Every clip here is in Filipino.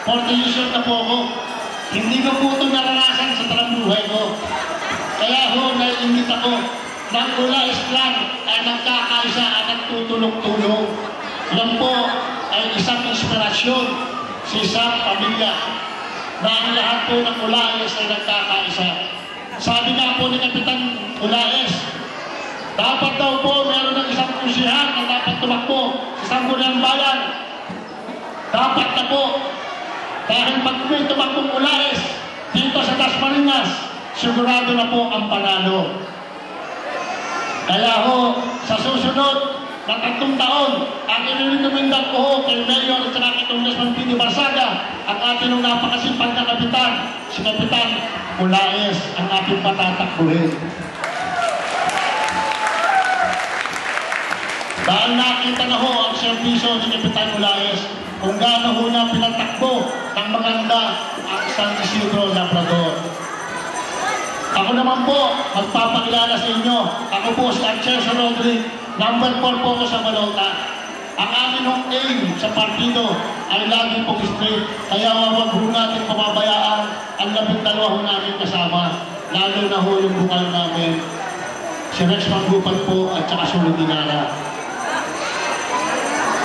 40 years old na po ako. Hindi ko po ito naranasan sa talang buhay ko. Kaya ho, naiingit ako. Nang Ulais Clan ay nagkakaisa at nagtutulong-tulong. Yan po ay isang inspirasyon sa isang pamilya na ang lahat po ng Ulais ay nagkakaisa. Sabi nga po ni Kapitan Ulais, dapat daw po meron ng isang kusihan na dapat tumakbo sa Sangguniang Bayan. Dapat na po. Dahil pag may tumakbong Ulais dito sa Dasmariñas, sigurado na po ang panalo. Kaya ho, sa susunod na 3 taon, ang inirekomendan ko ho kay Mayor at saka kay Congressman P.D. Barsaga, ang ating napakasipag na kapitan, si Kapitan Ulais, ang ating patatakbuhin. Dahil nakita na ho ang servisyo ni Kapitan Ulais, kung gaano ho na pinatakbo ng maganda ang San Isidro Labrador. Ako naman po, magpapakilala sa inyo. Ako po si Archesa Rodrigue, number 4 po ako sa Balota. Ang amin ng aim sa partido ay lagi pong straight. Kaya huwag ho natin pababayaan ang 12 ho namin kasama. Lalo na ho yung bungal namin. Si Rex Mangupan po at saka Sunod Dinara.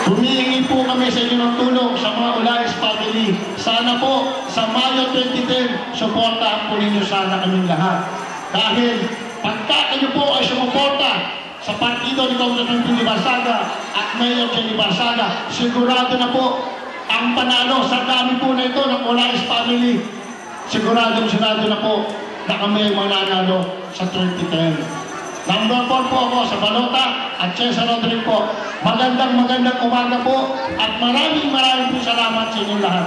Humihingi po kami sa inyo ng tulong sa mga Ulais family. Sana po sa Mayo 2010, suportahan po ninyo sana kaming lahat. Dahil pagka kayo po ay sumuporta sa partido ni Congressman P.D. Barsaga at Mayor Jenny Barsaga, sigurado na po ang panalo sa dami po na ito ng Ulais family. Sigurado na po na kami ay mananalo sa 2010. Number 4 po ako sa Balota at Cesar Rodrigue po. Magandang umaga po at maraming po salamat sa inyong lahat.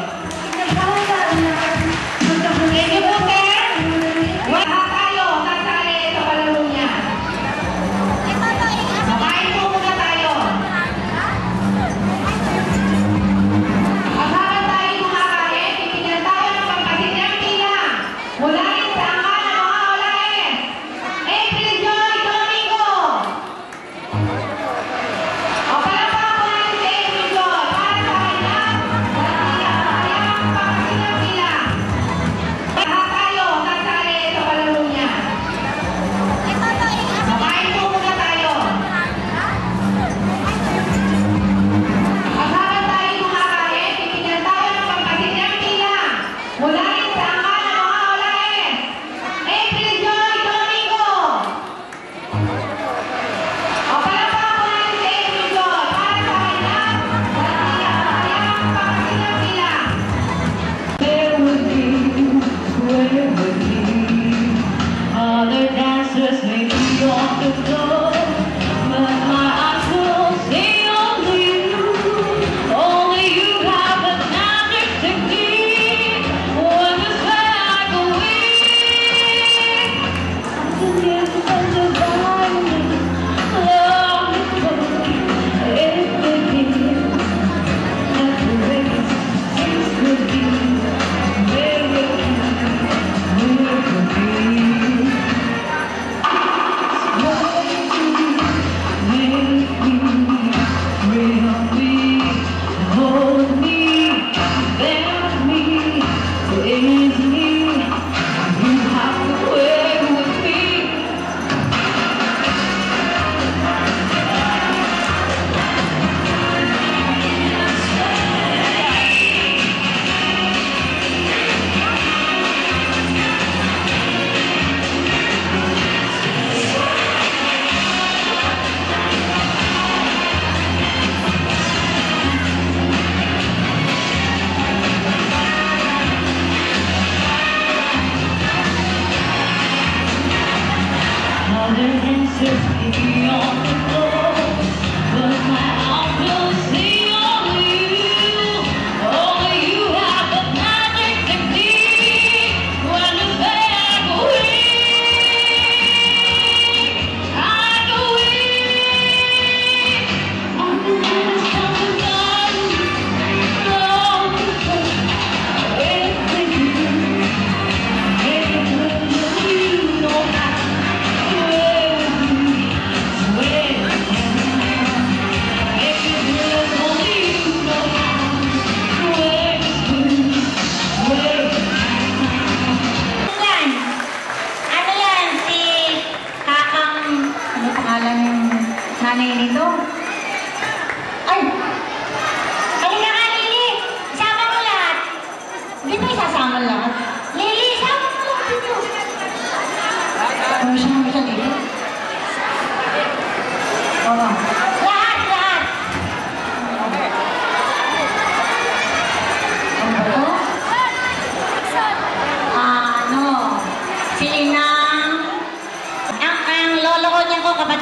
Thank you po, sir. Wala tayo kasali sa palaro niya. Makain po muna tayo. Habang tayo kumakain, pipigyan tayo ng pagpasinyang pila. Mula rin sa angka ng mga Ulais. April Joy Domingo. O palapang po natin si April Joy para sa kanya. Kaya pagpasinyang pila. Lahat tayo.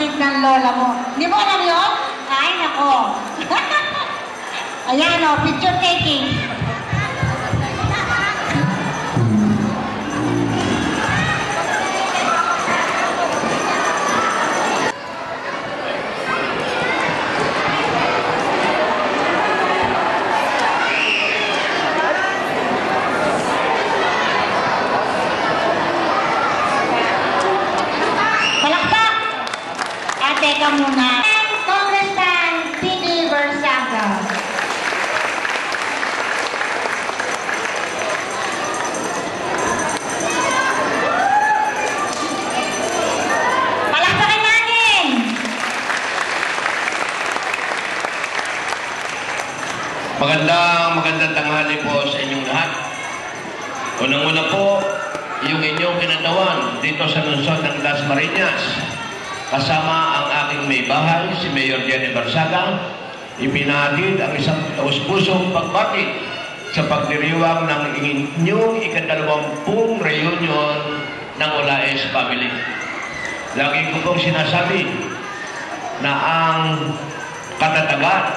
kapatid ng lola mo. Hindi mo alam yun? Ay, nako. Ayan o, picture taking. Palakpak! Teka muna. Congressman P.D. Bersaga. Palakpakan natin! Magandang tanghali po sa inyong lahat. Unang-una po, yung inyong kinatawan dito sa lungsod ng Las Marinas. Kasama ang aking may bahay, si Mayor Jenny Bersaga, ipinatid ang isang taus-pusong pagbati sa pagdiriwang ng inyong ika-20 reunion ng Olaes Family. Lagi ko pong sinasabi na ang katatagan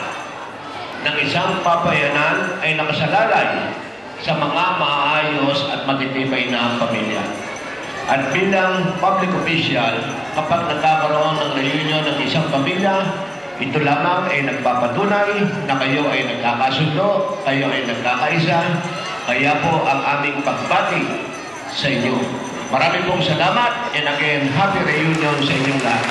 ng isang papayanan ay nakasalalay sa mga maayos at matitibay na pamilya. At bilang public official, kapag nagkakaroon ng reunion ng isang pamilya, ito lamang ay nagpapatunay na kayo ay nagkakasundo, kayo ay nagkakaisa, kaya po ang aming pagbati sa inyo. Maraming pong salamat and again, happy reunion sa inyong lahat.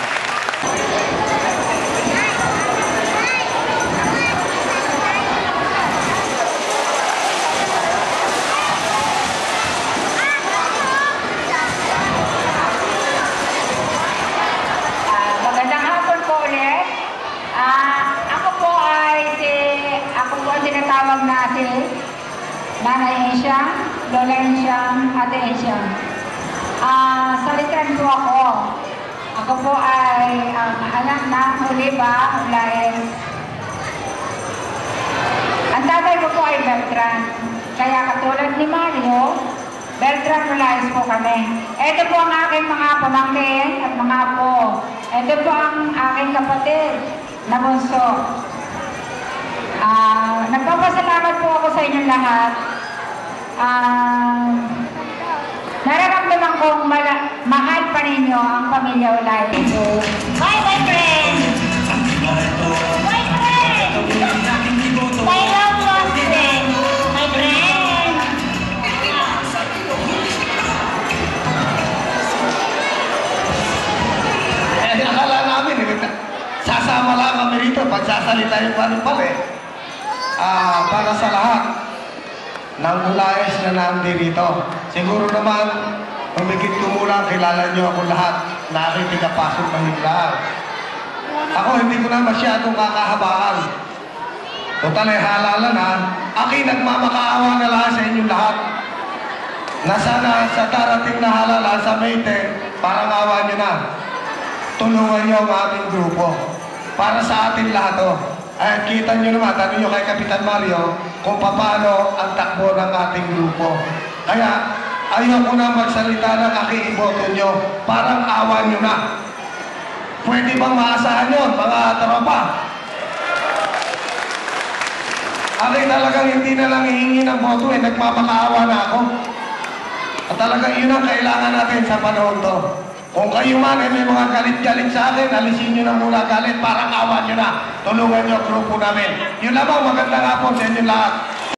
Magandang hapon po ulit. Ako po ang tinatawag na si Nanay Ensyang, Lola Ensyang, Ate Ensyang. Salitan po ako. Ako po ay ang anak ng Oliva Olaes. Ang tatay ko po ay Beltran. Kaya katulad ni Mario, Beltran Olaes po kami. Ito po ang aking mga pamangkin at mga apo. Ito po ang aking kapatid na bunso. Nagpapasalamat po ako sa inyong lahat. Nararamdaman kong mahal pa ninyo ang pamilya Olaes. Bye, my friend! My friend! My long lost friend! My friend! Akala namin, sasama lang kami rito, pagsasalita yung panipal para sa lahat ng Olaes na nandito. Siguro naman, umigit kumulang, kilala nyo ako lahat, na aking pinapasok ng lahat. Ako hindi ko na masyadong kakahabaan. Total ay halala na, aking nagmamakaawa na lahat sa inyong lahat. Na sana sa darating na halala sa May 10, parang awa nyo na. Tulungan niyo ang aming grupo para sa atin lahat. Ay, kita niyo naman, tanong niyo kay Kapitan Mario kung paano ang takbo ng ating grupo. Kaya, ayaw ko na magsalita ng aking iboto niyo. Parang awa niyo na. Pwede bang maasahan yun, mga tropa? Aking talagang hindi na lang hihingi ng boto nagmamakaawa na ako. At talagang yun ang kailangan natin sa panahon to. Kung kayo man ay may mga galit-galit sa akin, alisin nyo na muna galit, parang awa nyo na. Tulungan nyo ang grupo namin. Yun lamang, magandang hapon sa inyo lahat.